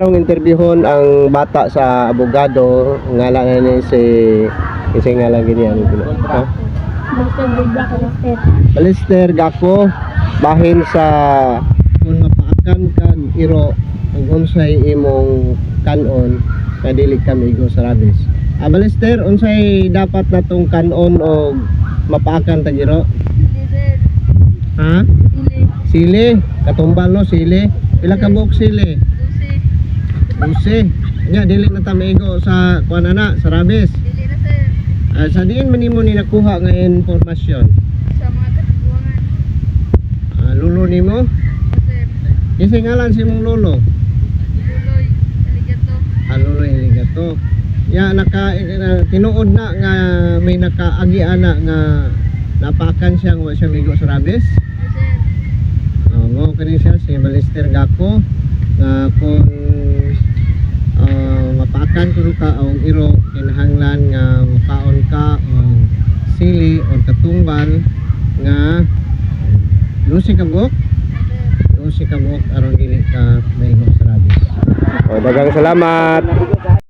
Ang interviewon ang bata sa abogado, ngalan na si ngalan ganyan. Ha? Alister Gako bahin sa kung mapaakan kag iro kung unsay imong kanon na dili ka migo sa rabis. Alister, unsay dapat natong kanon o mapaakan tag iro? Ha? Sili, katumbal no sili. Pila ka buok sili? 12. Nya dili na ta maigo sa kuan ana sa rabis. Dili na sir. Sa diin man nimo ni nakuha nga impormasyon? Sa mga katibuangan. Lolo nimo? Sir. Kasi ngalan si mong lolo? Luloy. Aligato. Lolo Heligato. Ya tinuod na nga may nakaagi ana nga napakan siya nga siya migo sa rabis. Sir. Mo kani siya si Alister Gako nga kung mapakan ko ka ang iro kinahanglan nga makaon ka o sili o katumbal nga lusi ka buok aron dili ka mahimo sa rabis. Daghang salamat.